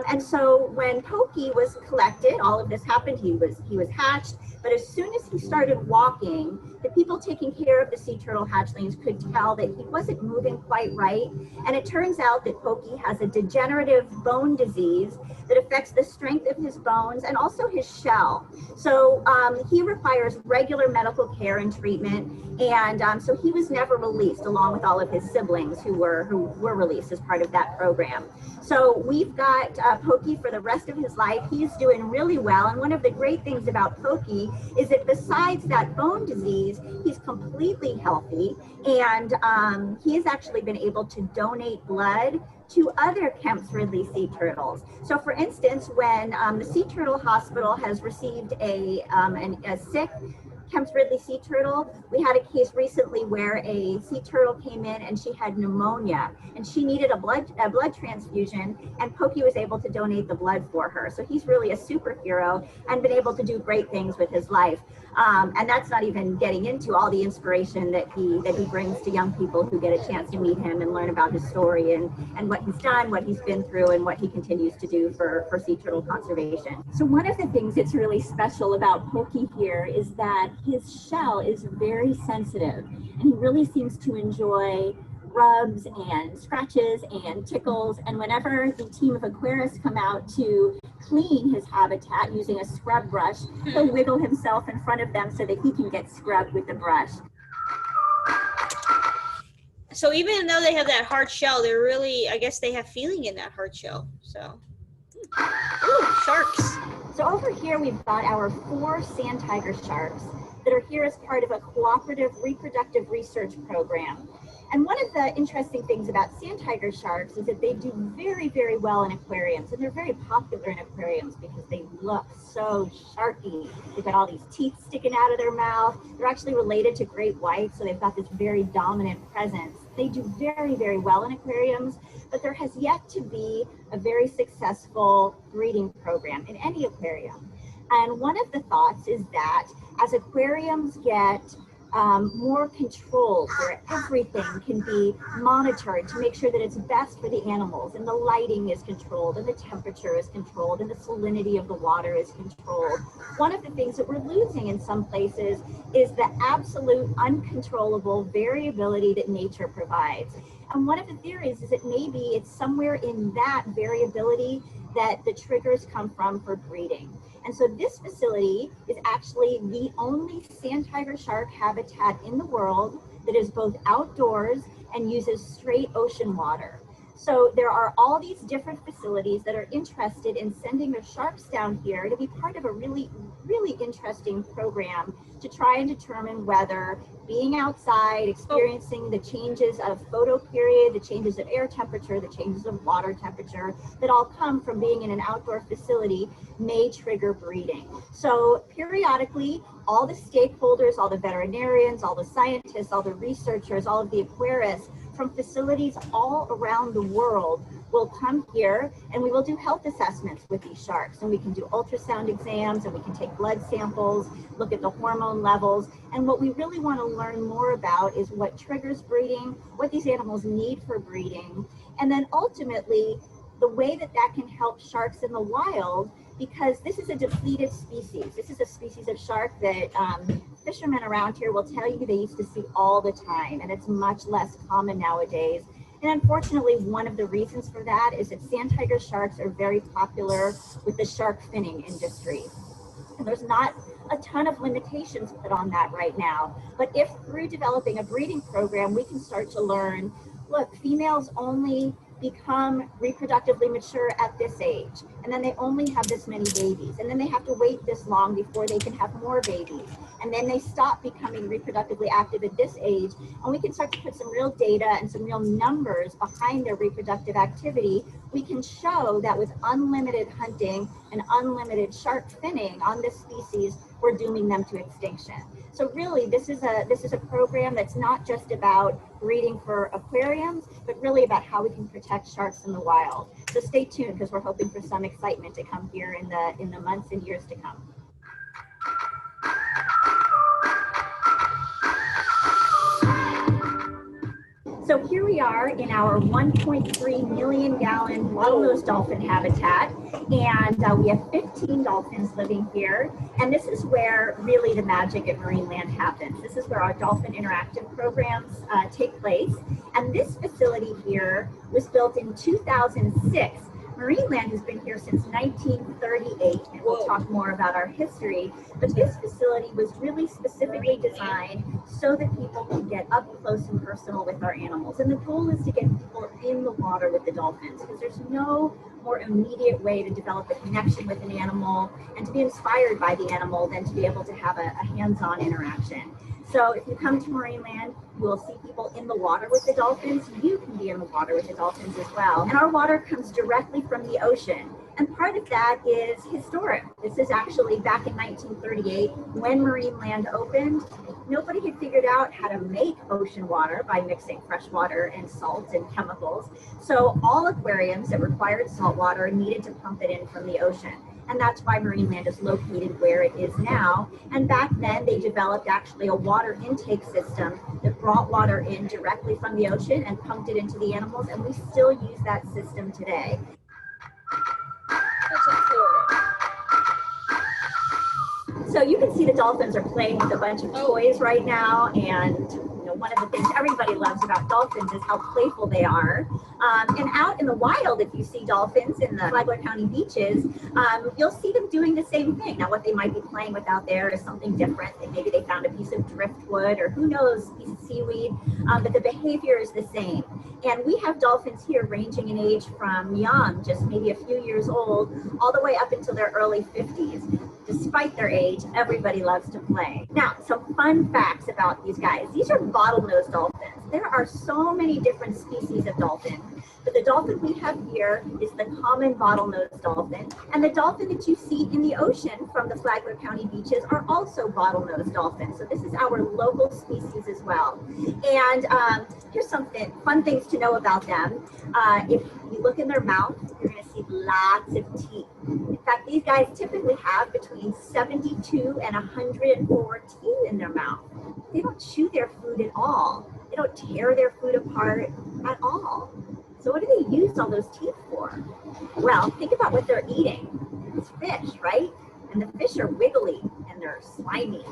And so when Pokey was collected, all of this happened, he was hatched, but as soon as he started walking, the people taking care of the sea turtle hatchlings could tell that he wasn't moving quite right. And it turns out that Pokey has a degenerative bone disease that affects the strength of his bones and also his shell. So he requires regular medical care and treatment. And so he was never released, along with all of his siblings who were released as part of that program. So we've got Pokey for the rest of his life. He's doing really well. And one of the great things about Pokey is that besides that bone disease, he's completely healthy. And he has actually been able to donate blood to other Kemp's Ridley sea turtles. So for instance, when the Sea Turtle Hospital has received a sick Kemp's Ridley sea turtle, we had a case recently where a sea turtle came in and she had pneumonia and she needed a blood transfusion, and Pokey was able to donate the blood for her. So he's really a superhero and been able to do great things with his life. And that's not even getting into all the inspiration that he brings to young people who get a chance to meet him and learn about his story and what he's done, what he's been through, and what he continues to do for sea turtle conservation. So one of the things that's really special about Pokey here is that his shell is very sensitive, and he really seems to enjoy rubs and scratches and tickles. And whenever the team of aquarists come out to clean his habitat using a scrub brush, he'll wiggle himself in front of them so that he can get scrubbed with the brush. So even though they have that hard shell, they're really, I guess they have feeling in that hard shell. So, ooh, sharks. So over here, we've got our 4 sand tiger sharks that are here as part of a cooperative reproductive research program. And one of the interesting things about sand tiger sharks is that they do very, very well in aquariums, and they're very popular in aquariums because they look so sharky. They've got all these teeth sticking out of their mouth. They're actually related to great whites, so they've got this very dominant presence. They do very, very well in aquariums, but there has yet to be a very successful breeding program in any aquarium. And one of the thoughts is that as aquariums get more controlled, where everything can be monitored to make sure that it's best for the animals, and the lighting is controlled, and the temperature is controlled, and the salinity of the water is controlled. One of the things that we're losing in some places is the absolute uncontrollable variability that nature provides. And one of the theories is that maybe it's somewhere in that variability that the triggers come from for breeding. And so this facility is actually the only sand tiger shark habitat in the world that is both outdoors and uses straight ocean water. So there are all these different facilities that are interested in sending their sharks down here to be part of a really, really interesting program to try and determine whether being outside, experiencing the changes of photoperiod, the changes of air temperature, the changes of water temperature that all come from being in an outdoor facility may trigger breeding. So periodically, all the stakeholders, all the veterinarians, all the scientists, all the researchers, all of the aquarists from facilities all around the world will come here, and we will do health assessments with these sharks. And we can do ultrasound exams, and we can take blood samples, look at the hormone levels. And what we really want to learn more about is what triggers breeding, what these animals need for breeding, and then ultimately the way that that can help sharks in the wild, because this is a depleted species. This is a species of shark that fishermen around here will tell you they used to see all the time, and it's much less common nowadays. And unfortunately, one of the reasons for that is that sand tiger sharks are very popular with the shark finning industry. And there's not a ton of limitations put on that right now. But if through developing a breeding program, we can start to learn, look, females only become reproductively mature at this age, and then they only have this many babies, and then they have to wait this long before they can have more babies, and then they stop becoming reproductively active at this age, and we can start to put some real data and some real numbers behind their reproductive activity. We can show that with unlimited hunting and unlimited shark finning on this species, we're dooming them to extinction. So really, this is a program that's not just about breeding for aquariums, but really about how we can protect sharks in the wild. So stay tuned, because we're hoping for some excitement to come here in the months and years to come. So here we are in our 1.3 million gallon bottlenose dolphin habitat, and we have 15 dolphins living here. And this is where really the magic at Marineland happens. This is where our dolphin interactive programs take place. And this facility here was built in 2006. Marineland has been here since 1938, and we'll talk more about our history. But this facility was really specifically designed so that people can get up close and personal with our animals. And the goal is to get people in the water with the dolphins, because there's no more immediate way to develop a connection with an animal and to be inspired by the animal than to be able to have a hands-on interaction. So if you come to Marineland, you will see people in the water with the dolphins. You can be in the water with the dolphins as well. And our water comes directly from the ocean. And part of that is historic. This is actually back in 1938 when Marineland opened. Nobody had figured out how to make ocean water by mixing fresh water and salt and chemicals. So all aquariums that required salt water needed to pump it in from the ocean. And that's why Marineland is located where it is now. And back then they developed actually a water intake system that brought water in directly from the ocean and pumped it into the animals, and we still use that system today. So you can see the dolphins are playing with a bunch of toys right now, and one of the things everybody loves about dolphins is how playful they are. And out in the wild, if you see dolphins in the Flagler County beaches, you'll see them doing the same thing. Now, what they might be playing with out there is something different. Maybe they found a piece of driftwood, or who knows, a piece of seaweed, but the behavior is the same. And we have dolphins here ranging in age from young, just maybe a few years old, all the way up until their early 50s. Despite their age, everybody loves to play. Now, some fun facts about these guys. These are bottlenose dolphins. There are so many different species of dolphin, but the dolphin we have here is the common bottlenose dolphin. And the dolphin that you see in the ocean from the Flagler County beaches are also bottlenose dolphins. So this is our local species as well. And here's some fun things to know about them. If you look in their mouth, you're going to see lots of teeth. In fact, these guys typically have between 72 and 104 teeth in their mouth. They don't chew their food at all. They don't tear their food apart at all. So what do they use all those teeth for? Well, think about what they're eating. It's fish, right? And the fish are wiggly and they're slimy.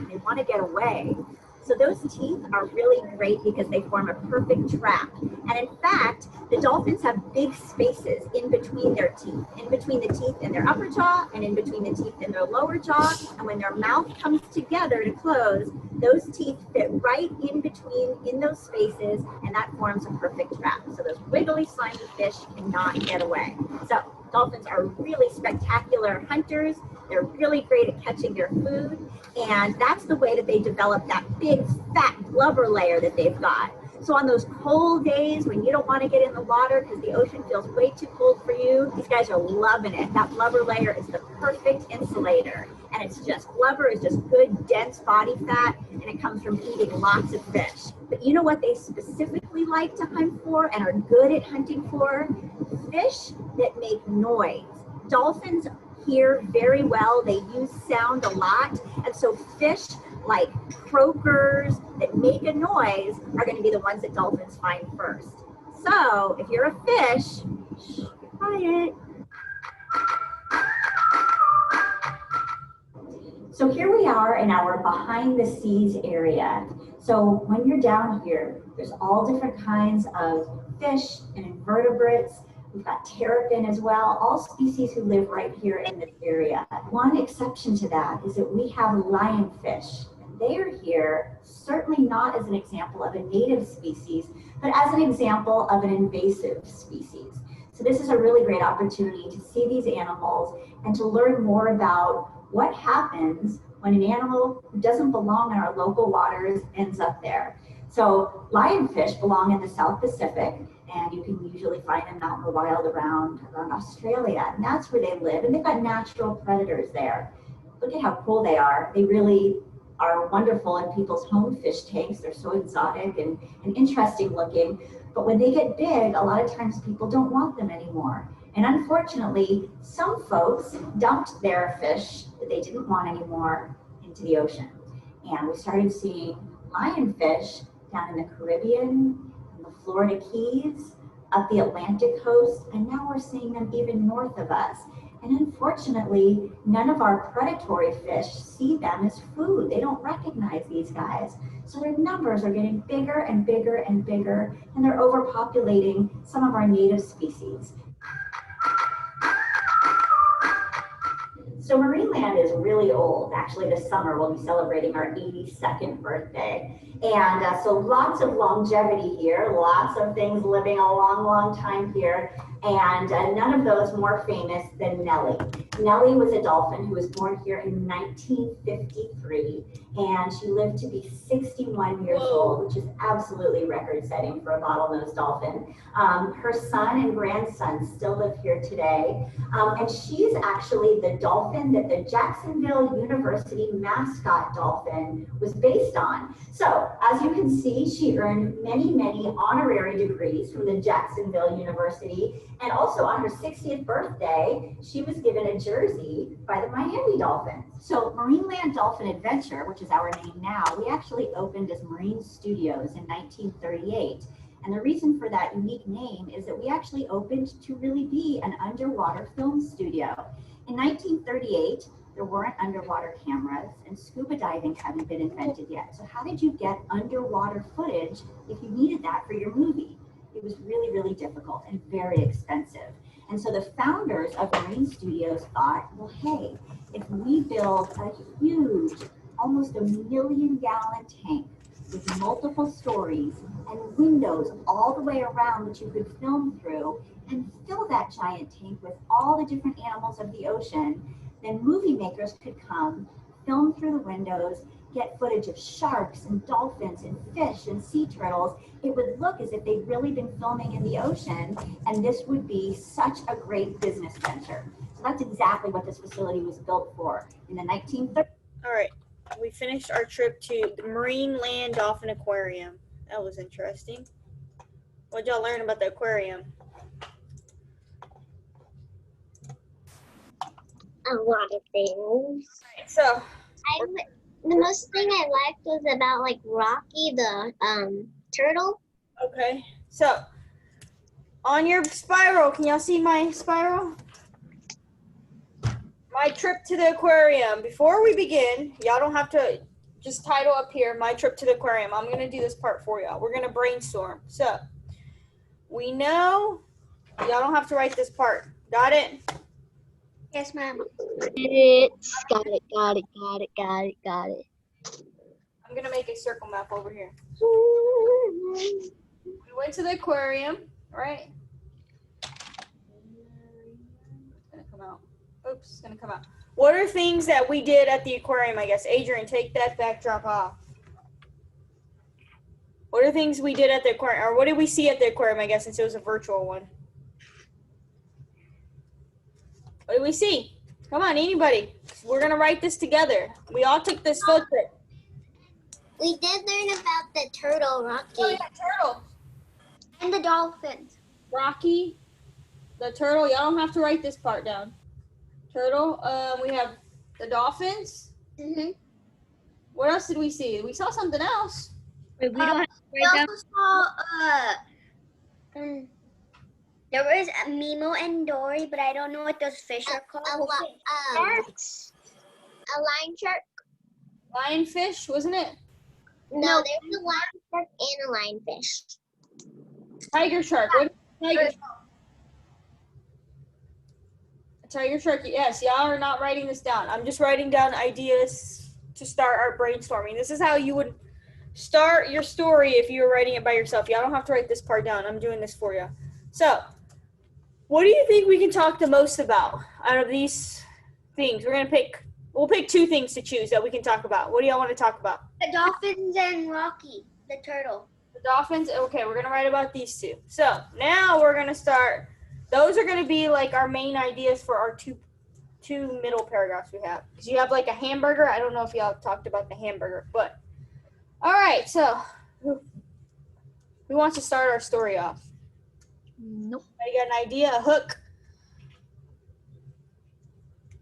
They want to get away. So those teeth are really great because they form a perfect trap. And in fact, the dolphins have big spaces in between their teeth, in between the teeth in their upper jaw and in between the teeth in their lower jaw. And when their mouth comes together to close, those teeth fit right in between in those spaces, and that forms a perfect trap. So those wiggly, slimy fish cannot get away. So dolphins are really spectacular hunters. They're really great at catching their food, and that's the way that they develop that big, fat blubber layer that they've got. So on those cold days when you don't want to get in the water because the ocean feels way too cold for you, these guys are loving it. That blubber layer is the perfect insulator. and it's just, blubber is just good, dense body fat, and it comes from eating lots of fish. But you know what they specifically like to hunt for and are good at hunting for? Fish that make noise. Dolphins hear very well. They use sound a lot. And so fish like croakers that make a noise are going to be the ones that dolphins find first. So if you're a fish, shh, be quiet. So here we are in our behind the seas area. So when you're down here, there's all different kinds of fish and invertebrates. We've got terrapin as well, all species who live right here in this area. One exception to that is that we have lionfish. And they are here certainly not as an example of a native species, but as an example of an invasive species. So this is a really great opportunity to see these animals and to learn more about what happens when an animal who doesn't belong in our local waters ends up there. So lionfish belong in the South Pacific, and you can usually find them out in the wild around Australia, and that's where they live, and they've got natural predators there. Look at how cool they are. They really are wonderful in people's home fish tanks. They're so exotic and interesting looking, but when they get big, a lot of times people don't want them anymore. And unfortunately, some folks dumped their fish that they didn't want anymore into the ocean. And we started seeing lionfish down in the Caribbean, in the Florida Keys, up the Atlantic coast, and now we're seeing them even north of us. And unfortunately, none of our predatory fish see them as food. They don't recognize these guys. So their numbers are getting bigger and bigger and bigger, and they're overpopulating some of our native species. So Marineland is really old. Actually, this summer we'll be celebrating our 82nd birthday. And so lots of longevity here, lots of things living a long, long time here. And none of those more famous than Nellie. Nellie was a dolphin who was born here in 1953, and she lived to be 61 years old, which is absolutely record-setting for a bottlenose dolphin. Her son and grandson still live here today, and she's actually the dolphin that the Jacksonville University mascot dolphin was based on. So, as you can see, she earned many, many honorary degrees from the Jacksonville University, and also on her 60th birthday, she was given a jersey by the Miami Dolphins. So Marineland Dolphin Adventure, which is our name now, we actually opened as Marine Studios in 1938. And the reason for that unique name is that we actually opened to really be an underwater film studio. In 1938, there weren't underwater cameras and scuba diving hadn't been invented yet. So how did you get underwater footage if you needed that for your movie? It was really, really difficult and very expensive. And so the founders of Marine Studios thought, well, hey, if we build a huge, almost 1 million gallon tank with multiple stories and windows all the way around that you could film through and fill that giant tank with all the different animals of the ocean, then movie makers could come, film through the windows, get footage of sharks and dolphins and fish and sea turtles. It would look as if they'd really been filming in the ocean, and this would be such a great business venture. So that's exactly what this facility was built for in the 1930s. All right, we finished our trip to the Marineland Dolphin Aquarium. That was interesting. What'd y'all learn about the aquarium? A lot of things. So, The most thing I liked was about like Rocky the turtle. okay. So, on your spiral, can y'all see my spiral? My trip to the aquarium. Before we begin, y'all don't have to just title up here, my trip to the aquarium. I'm going to do this part for y'all. We're going to brainstorm. So, we know, y'all don't have to write this part. Got it? Yes, ma'am. Got it, got it, got it, got it, got it, got it. I'm going to make a circle map over here. We went to the aquarium, right? It's going to come out. Oops, it's going to come out. What are things that we did at the aquarium, I guess? Adrian, take that backdrop off. What are things we did at the aquarium? Or what did we see at the aquarium, I guess, since it was a virtual one? What did we see? Come on, anybody. We're going to write this together. We all took this field trip. We did learn about the turtle, Rocky. Oh, yeah, turtle. And the dolphins. Rocky, the turtle. Y'all don't have to write this part down. Turtle. We have the dolphins. Mm-hmm. What else did we see? We saw something else. Wait, we don't have to We write down. also saw, there was Mimo and Dory, but I don't know what those fish are called. Sharks. A lion shark? Lionfish, wasn't it? No, there's a lion shark and a lionfish. Tiger shark. What is tiger shark? Tiger shark. Yes, y'all are not writing this down. I'm just writing down ideas to start our brainstorming. This is how you would start your story if you were writing it by yourself. Y'all don't have to write this part down. I'm doing this for you. So, what do you think we can talk the most about out of these things? We'll pick 2 things to choose that we can talk about. What do y'all want to talk about? The dolphins and Rocky, the turtle. The dolphins. Okay, we're going to write about these 2. So, now we're going to start. Those are going to be like our main ideas for our two middle paragraphs we have. Because you have like a hamburger. I don't know if y'all talked about the hamburger, but all right. So, who wants to start our story off? Nope. I got an idea. A hook.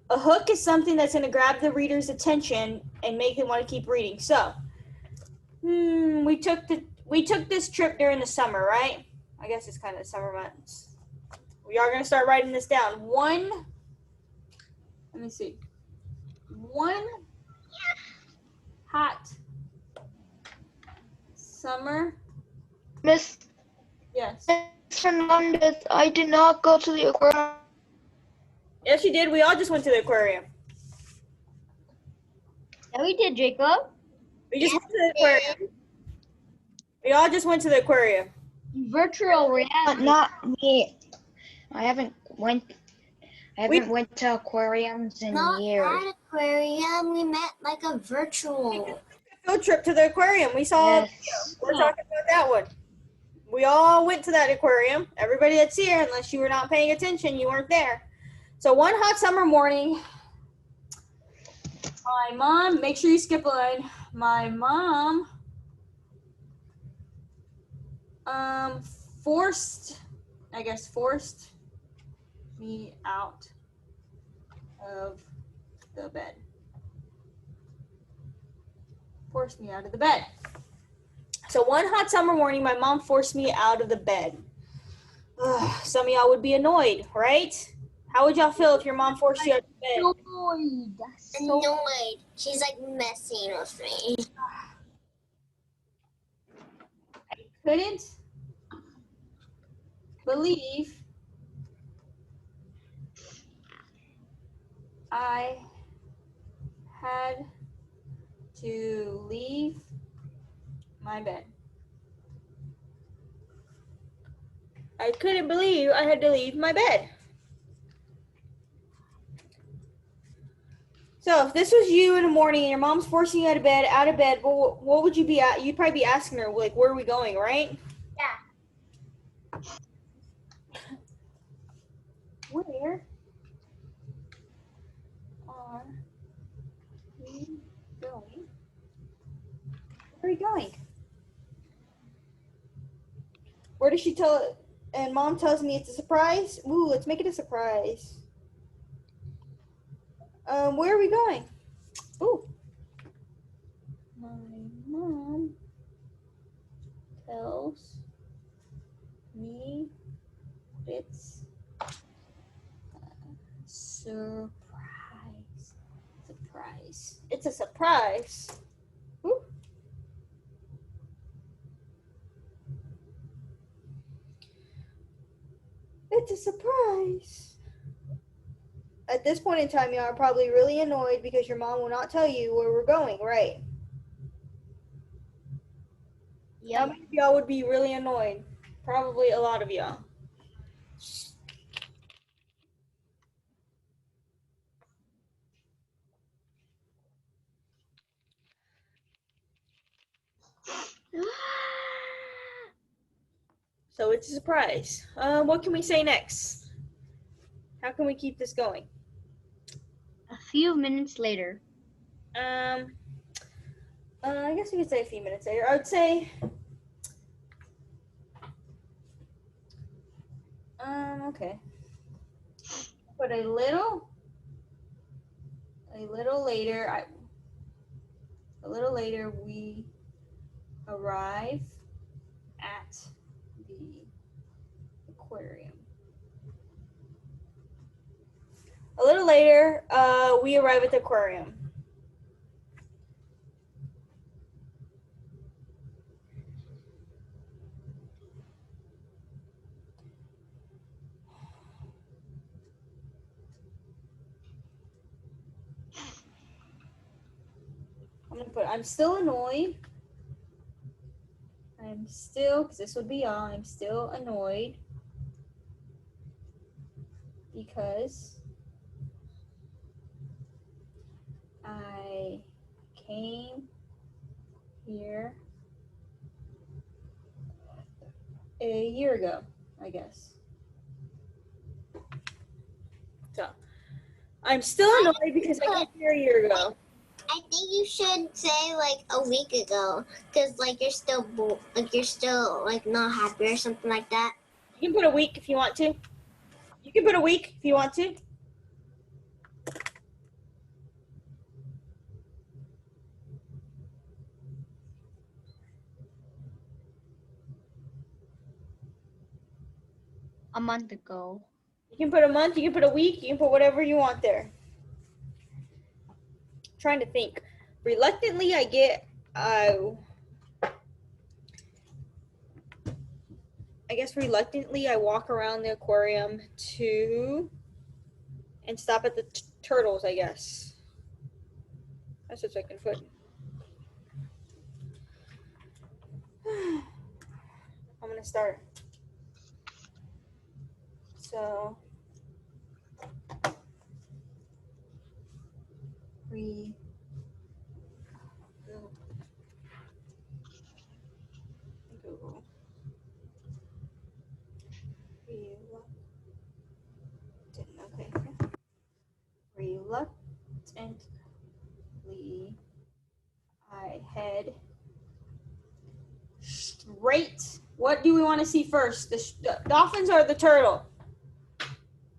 A hook is something that's going to grab the reader's attention and make them want to keep reading. So, we took this trip during the summer, right? I guess it's kind of the summer months. We are going to start writing this down. One hot summer. Miss Yes. Hernandez, I did not go to the aquarium. Yes, you did. We all just went to the aquarium. Yeah, we did, Jacob. We just went to the aquarium. We all just went to the aquarium. Virtual reality. Not me. I haven't went to aquariums in Not years. at aquarium. We met like a virtual. Field trip to the aquarium. We saw. Yes. We're talking about that one. We all went to that aquarium. Everybody that's here, unless you were not paying attention, you weren't there. So one hot summer morning, my mom, make sure you skip a line. My mom forced me out of the bed. Forced me out of the bed. So one hot summer morning, my mom forced me out of the bed. Ugh, some of y'all would be annoyed, right? How would y'all feel if your mom forced you out of bed? Annoyed. She's like messing with me. Couldn't believe I had to leave my bed. I couldn't believe I had to leave my bed. So if this was you in the morning and your mom's forcing you out of bed, what would you be at? You'd probably be asking her, like, where are we going, right? Yeah. Where are we going? Where are we going? Where does she tell? And mom tells me it's a surprise. Ooh, let's make it a surprise. Where are we going? Ooh. My mom tells me it's a surprise. Surprise. It's a surprise. Ooh. It's a surprise. At this point in time, y'all are probably really annoyed because your mom will not tell you where we're going, right? How many of y'all would be really annoyed? Probably a lot of y'all. So it's a surprise. What can we say next? How can we keep this going? few minutes later. I guess we could say a few minutes later. I would say, okay. But a little later, we arrive at the aquarium. A little later, we arrive at the aquarium. I'm gonna put, I'm still annoyed. Because this would be all, I'm still annoyed because I came here a year ago, I guess. So, I'm still annoyed because I came here a year ago. I think you should say like a week ago, because like you're still like not happy or something like that. You can put a week if you want to. You can put a week if you want to. A month ago. You can put a month, you can put a week, you can put whatever you want there. I'm trying to think. Reluctantly, I walk around the aquarium and stop at the turtles, I guess. That's what I can put. I'm gonna start. So, Google. Okay. Reluctantly, I head straight. What do we want to see first? The dolphins or the turtle?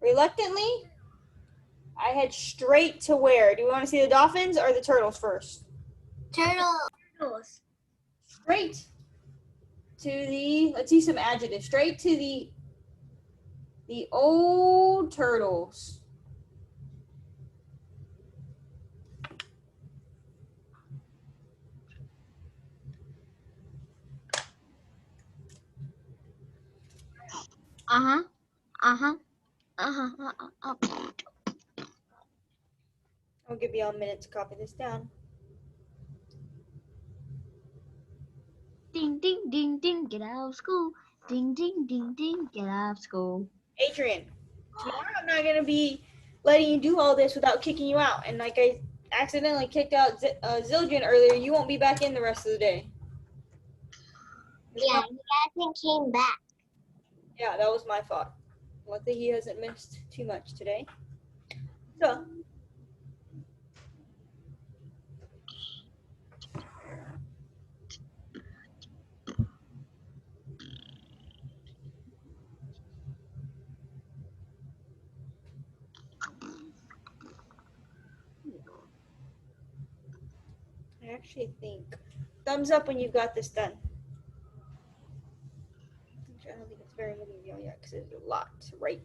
Reluctantly, I head straight to where? Do we want to see the dolphins or the turtles first? Turtles. Straight to the, let's see some adjectives. Straight to the old turtles. Uh-huh. Uh-huh. Uh-huh. I'll give you all a minute to copy this down. Ding, ding, ding, ding, get out of school. Ding, ding, ding, ding, get out of school. Adrian, tomorrow I'm not going to be letting you do all this without kicking you out. And like I accidentally kicked out Zildjian earlier, you won't be back in the rest of the day. Yeah, he hasn't came back. Yeah, that was my fault. Luckily, he hasn't missed too much today. So, I actually think thumbs up when you've got this done. I don't think it's very many of y'all yet because there's a lot to write.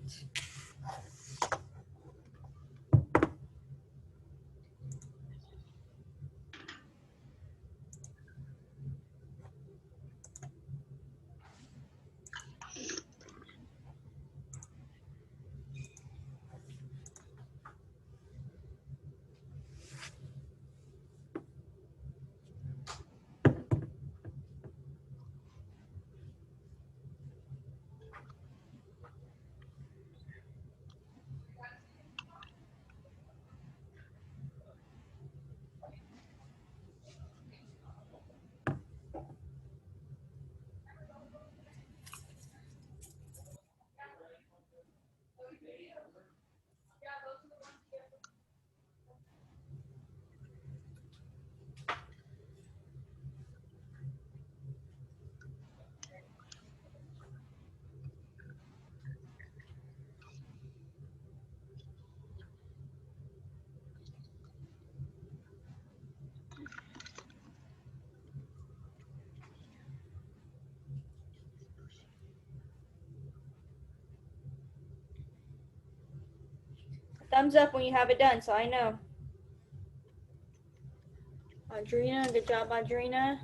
thumbs up when you have it done, so I know. Audrina, good job, Audrina.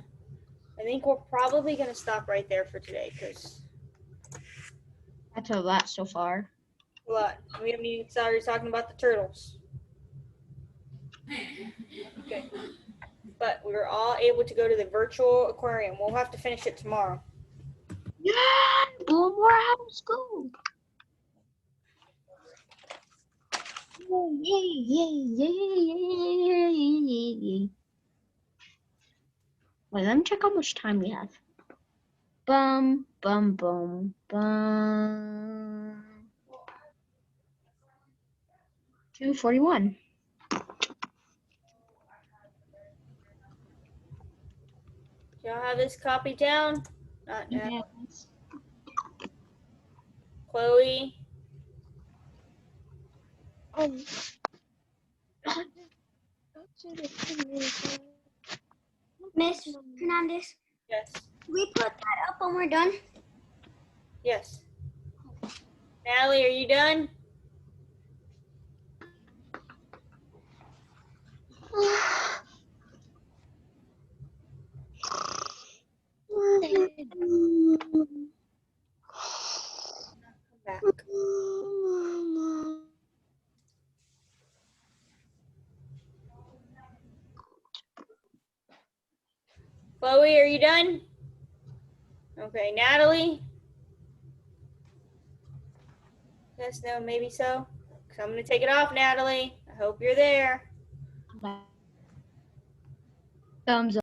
I think we're probably gonna stop right there for today because That's a lot so far. what? We haven't even started talking about the turtles. Okay. But we were all able to go to the virtual aquarium. We'll have to finish it tomorrow. Yeah, Boom Morehouse School. Yay, yay, yay, yay, yay, yay. Wait, let me check how much time we have. Bum, bum, bum, bum. 2:41. Do y'all have this copied down? Not now. Yes. Chloe. Miss Hernandez, Yes. can we put that up when we're done? Yes. Natalie, are you done? Back. Chloe, are you done? Okay, Natalie? Yes, no, maybe so. So I'm gonna take it off, Natalie. I hope you're there. Thumbs up.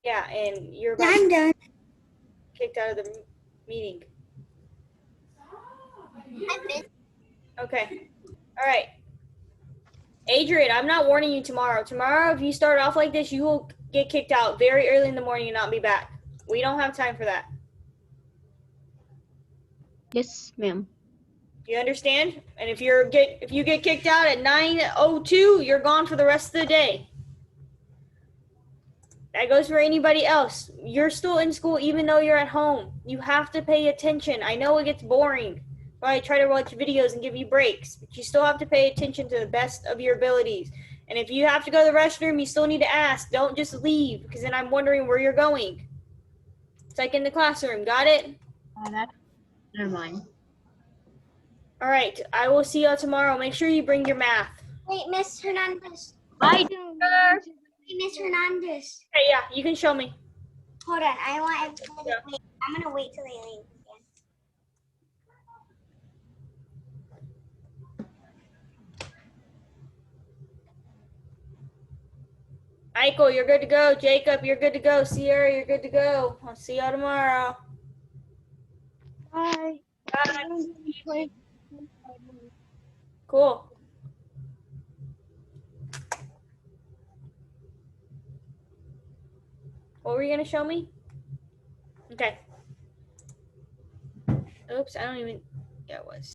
Yeah, and you're about I'm to done. get kicked out of the meeting. I missed. Okay. All right. Adrian, I'm not warning you tomorrow. Tomorrow, if you start off like this, you will get kicked out very early in the morning and not be back. We don't have time for that. Yes, ma'am. Do you understand? And if you get kicked out at 9:02, you're gone for the rest of the day. That goes for anybody else. You're still in school even though you're at home. You have to pay attention. I know it gets boring. I try to watch videos and give you breaks, but you still have to pay attention to the best of your abilities. And if you have to go to the restroom, you still need to ask. Don't just leave, because then I'm wondering where you're going. It's like in the classroom. Got it? Never mind. All right. I will see y'all tomorrow. Make sure you bring your math. Wait, Miss Hernandez. I do. Wait, Miss Hernandez. Okay, yeah, you can show me. Hold on. I want everybody Yeah. to wait. I'm gonna wait till they leave. Michael, you're good to go. Jacob, you're good to go. Sierra, you're good to go. I'll see y'all tomorrow. Bye. Bye. Cool. What were you gonna show me? Okay. Oops, I don't even. Yeah, it was.